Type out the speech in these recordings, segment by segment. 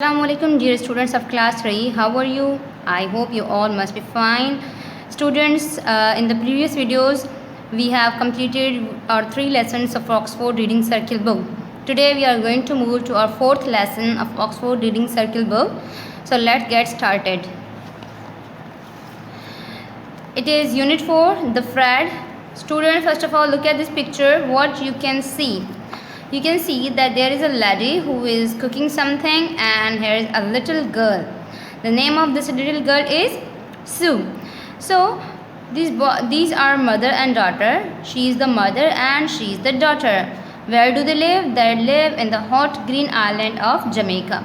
Assalamualaikum dear students of class 3. How are you? I hope you all must be fine. Students, in the previous videos we have completed our 3 lessons of Oxford Reading Circle book. Today we are going to move to our 4th lesson of Oxford Reading Circle book. So let's get started. It is unit 4, the Fred. Student, first of all look at this picture. What you can see? You can see that there is a lady who is cooking something, and here is a little girl. The name of this little girl is Sue. So these are mother and daughter. She is the mother and she is the daughter. Where do they live? They live in the hot green island of Jamaica.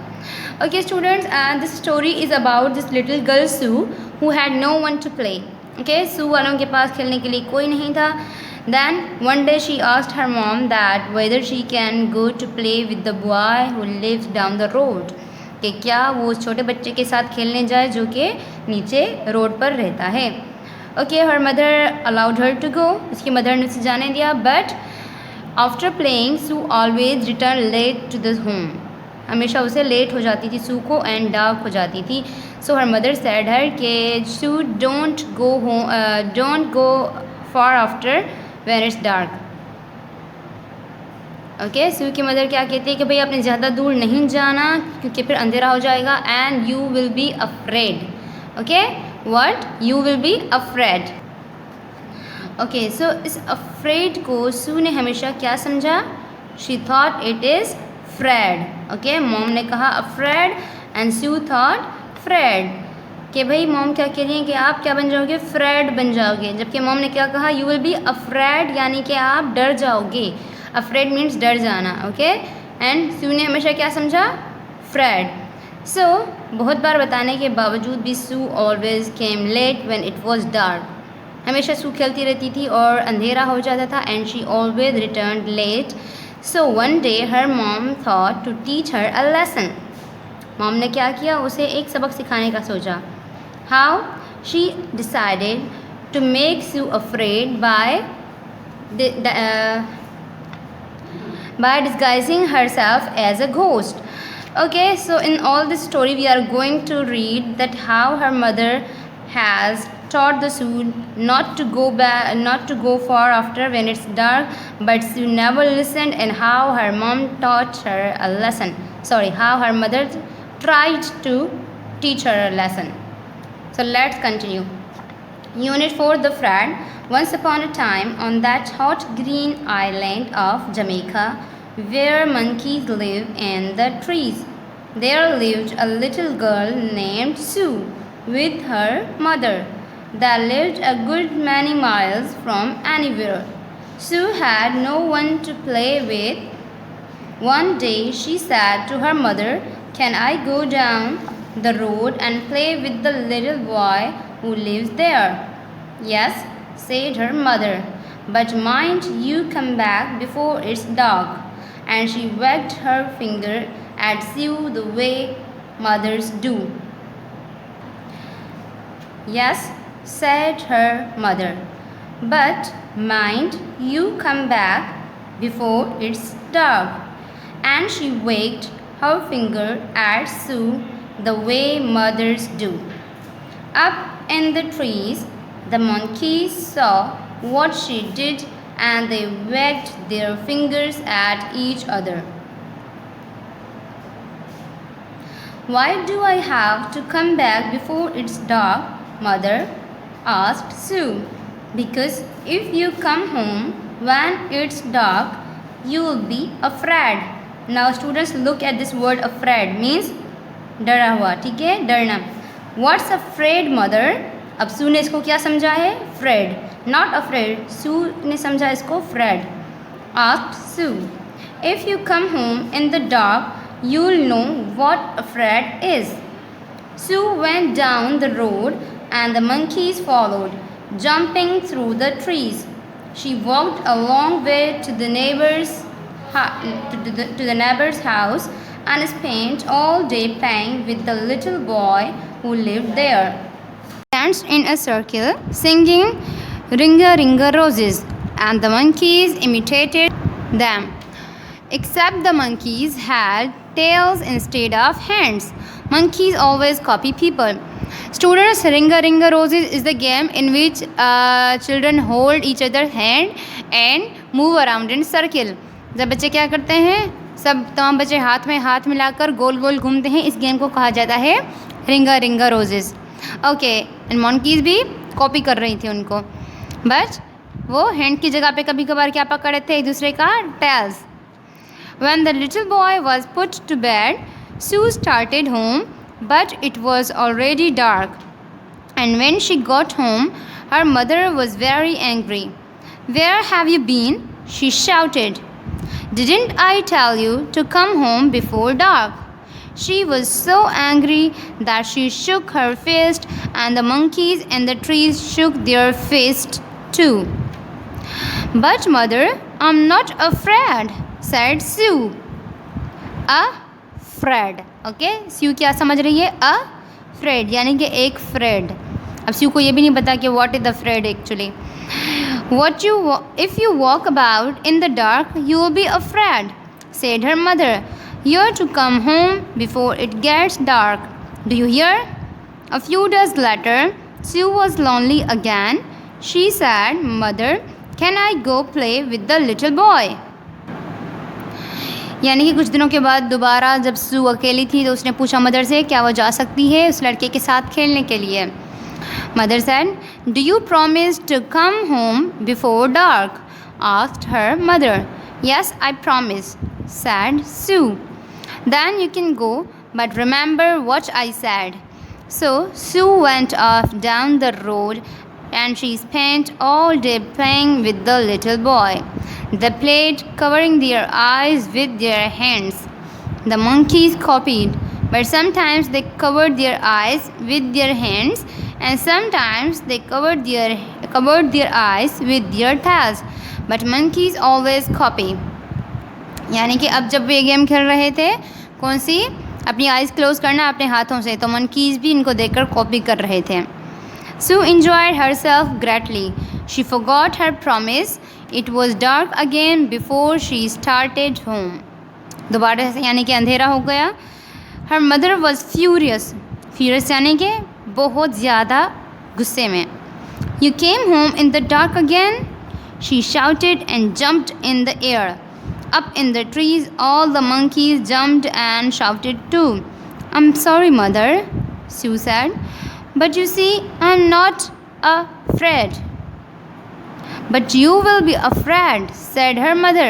Okay students, and this story is about this little girl Sue who had no one to play. Okay, Sue वालों के पास खेलने के लिए कोई नहीं था. Then one day she asked her mom that whether she can go to play with the boy who lives down the road. कि क्या वो उस छोटे बच्चे के साथ खेलने जाए जो कि नीचे रोड पर रहता है. Okay, her mother allowed her to go. उसकी मदर ने उसे जाने दिया. But after playing, Sue always returned late to the home. हमेशा उसे लेट हो जाती थी सू को एंड डार्क हो जाती थी. So her mother said her कि Sue don't go far after when it's dark. Okay, Sue की मदर क्या कहती है कि भाई आपने ज़्यादा दूर नहीं जाना क्योंकि फिर अंधेरा हो जाएगा. And you will be afraid. Okay, what? You will be afraid. Okay, so इस अफ्रेड को सू ने हमेशा क्या समझा? She thought it is Fred. Okay, mom ने कहा afraid and Sue thought Fred. कि भाई मॉम क्या कह रही हैं कि आप क्या बन जाओगे? फ्रेड बन जाओगे. जबकि मॉम ने क्या कहा? यू विल बी अफ्रेड, यानी कि आप डर जाओगे. अफ्रेड मीन्स डर जाना. ओके, एंड सू ने हमेशा क्या समझा? फ्रेड. सो बहुत बार बताने के बावजूद भी Sue always came late when it was dark. हमेशा सू खेलती रहती थी और अंधेरा हो जाता था. And she always return late. So one day her mom thought to teach her a lesson. Mom ने क्या किया? उसे एक सबक सिखाने का सोचा. How? She decided to make Sue afraid by disguising herself as a ghost. Okay, so in all this story we are going to read that how her mother has taught the Sue not to go far after when it's dark, but Sue never listened, and how her mom taught her a lesson. How her mother tried to teach her a lesson. So let's continue. Unit 4, the Fred. Once upon a time, on that hot green island of Jamaica, where monkeys live in the trees, there lived a little girl named Sue with her mother. They lived a good many miles from anywhere. Sue had no one to play with. One day she said to her mother, "Can I go down the road and play with the little boy who lives there?" "Yes," said her mother, "but mind you come back before it's dark." And she wagged her finger at Sue the way mothers do. "Yes," said her mother, "but mind you come back before it's dark." And she wagged her finger at Sue the way mothers do. Up in the trees, the monkeys saw what she did, and they wagged their fingers at each other. "Why do I have to come back before it's dark, mother?" asked Sue. "Because if you come home when it's dark, you will be afraid." Now students, look at this word afraid. Means डरा हुआ. ठीक है, डरना. What's afraid, mother? अब सू ने इसको क्या समझा है? फ्रेड. Not afraid. सू ने समझा इसको Fred. Asked Sue. "If you come home in the dark, you'll know what afraid is." Sue went down the road and the monkeys followed, jumping through the trees. She walked a long way to the neighbor's house and spent all day playing with the little boy who lived there. Danced in a circle, singing "Ringa Ringa Roses," and the monkeys imitated them. Except the monkeys had tails instead of hands. Monkeys always copy people. Students, Ringa Ringa Roses is the game in which children hold each other's hand and move around in circle. जब बच्चे क्या करते हैं, सब तमाम बच्चे हाथ में हाथ मिलाकर गोल गोल घूमते हैं, इस गेम को कहा जाता है रिंगा रिंगा रोजेस. ओके, एंड मंकीज भी कॉपी कर रही थी उनको, बट वो हैंड की जगह पे कभी कभार क्या पकड़ रहे थे, एक दूसरे का tales. When the little boy was put to bed, Sue started home, but it was already dark. And when she got home, her mother was very angry. "Where have you been?" she shouted. "Didn't I tell you to come home before dark?" She was so angry that she shook her fist, and the monkeys in the trees shook their fists too. "But mother, I'm not afraid," said Sue. Afraid. Okay, Sue क्या समझ रही है? Afraid यानी कि एक Fred. अब Sue को ये भी नहीं पता कि what is the afraid actually. If you walk about in the dark, you will be afraid," said her mother. "You're to come home before it gets dark. Do you hear?" A few days later, Sue was lonely again. She said, "Mother, can I go play with the little boy?" यानी कि कुछ दिनों के बाद दोबारा जब सू अकेली थी तो उसने पूछा मदर से क्या वो जा सकती है उस लड़के के साथ खेलने के लिए. Mother said, "do you promise to come home before dark?" Asked her mother. "Yes, I promise," said Sue. "Then you can go, but remember what I said." So Sue went off down the road and she spent all day playing with the little boy. They played, covering their eyes with their hands. The monkeys copied, but sometimes they covered their eyes with their hands, and sometimes they covered their eyes with their tails. But monkeys always copy. यानी कि अब जब वे game खेल रहे थे, कौन सी, अपनी eyes close करना अपने हाथों से, तो monkeys भी इनको देखकर कॉपी कर रहे थे. Sue enjoyed herself greatly. She forgot her promise. It was dark again before she started home. दोबारा से यानी कि अंधेरा हो गया. Her mother was furious. Furious यानी कि बहुत ज़्यादा गुस्से में. "You came home in the dark again?" she shouted and jumped in the air. Up in the trees, all the monkeys jumped and shouted too. "I'm sorry, mother," Sue said. "But you see, I'm not afraid." "But you will be afraid," said her mother.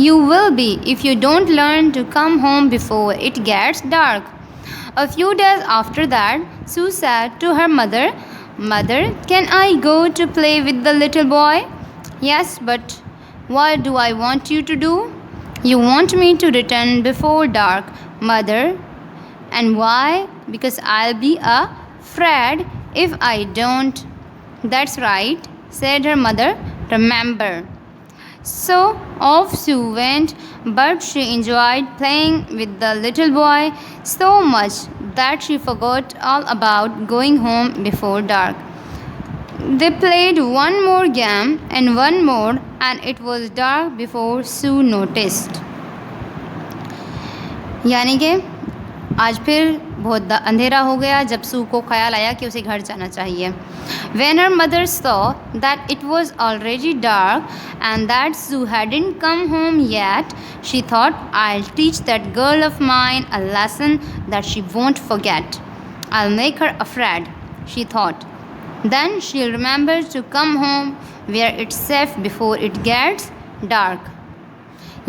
"You will be if you don't learn to come home before it gets dark." A few days after that, Sue said to her mother, "Mother, can I go to play with the little boy?" "Yes, but what do I want you to do?" "You want me to return before dark, mother." "And why?" "Because I'll be afraid if I don't." "That's right," said her mother. "Remember." So off Sue went, but she enjoyed playing with the little boy so much that she forgot all about going home before dark. They played one more game and one more, and it was dark before Sue noticed. यानी कि आज फिर बहुत अंधेरा हो गया जब सू को ख्याल आया कि उसे घर जाना चाहिए. When her mother saw that it was already dark and that Sue hadn't come home yet, she thought, "I'll teach that girl of mine a lesson that she won't forget. I'll make her afraid," she thought. Then she'll remember to come home where it's safe before it gets dark.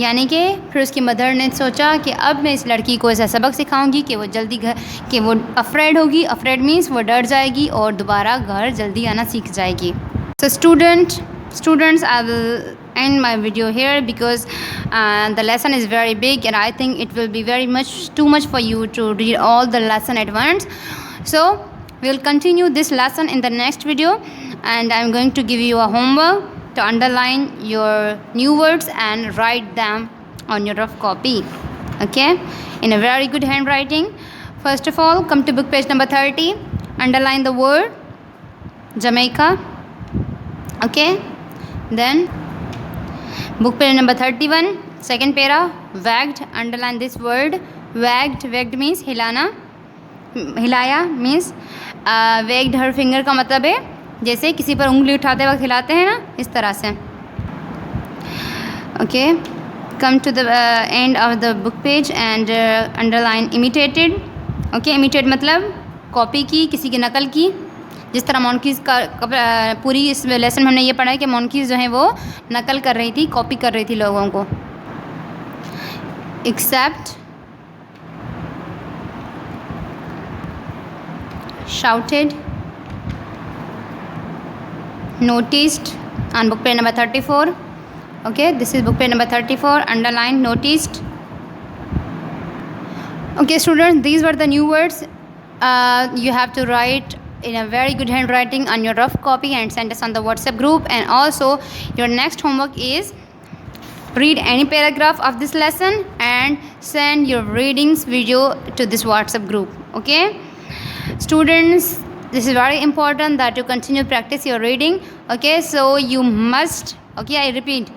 यानी कि फिर उसकी mother ने सोचा कि अब मैं इस लड़की को ऐसा सबक सिखाऊंगी कि वो जल्दी घर कि वो अफ्रेड होगी. अफ्रेड मीन्स वो डर जाएगी और दोबारा घर जल्दी आना सीख जाएगी. So students, I will end my video here because the lesson is very big and I think it will be too much for you to read all the lesson at once. So we will continue this lesson in the next video, and I am going to give you a homework to underline your new words and write them on your rough copy, okay, in a very good handwriting. First of all, come to book page number 30, underline the word Jamaica, okay. Then book page number 31, Second para, wagged, underline this word, wagged. Wagged means हिलाना, हिलाया means wagged her finger का मतलब है जैसे किसी पर उंगली उठाते वक्त हिलाते हैं ना, इस तरह से. Okay, come to the end of the book page and underline imitated. Okay, imitate मतलब कॉपी की, किसी की नकल की. जिस तरह मोनकीज़ का पूरी इस लेसन में हमने ये पढ़ा है कि मोनकीज़ जो हैं वो नकल कर रही थी, कॉपी कर रही थी लोगों को. Except, shouted, noticed on book page number 34. Okay, this is book page number 34. Underline noticed. Okay students, these were the new words. You have to write in a very good handwriting on your rough copy and send us on the WhatsApp group. And also your next homework is read any paragraph of this lesson and send your readings video to this WhatsApp group. Okay students, this is very important that you continue practice your reading. Okay, so you must, okay, I repeat,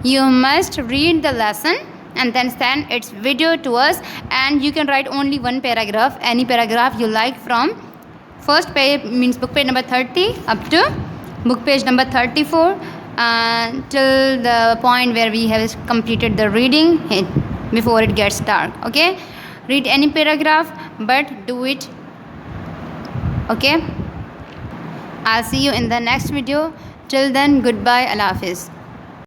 you must read the lesson and then send its video to us, and you can write only one paragraph, any paragraph you like, from first page means book page number 30 up to book page number 34 till the point where we have completed the reading before it gets dark. Okay, read any paragraph but do it. Okay, I'll see you in the next video. Till then, goodbye, Allah Hafiz.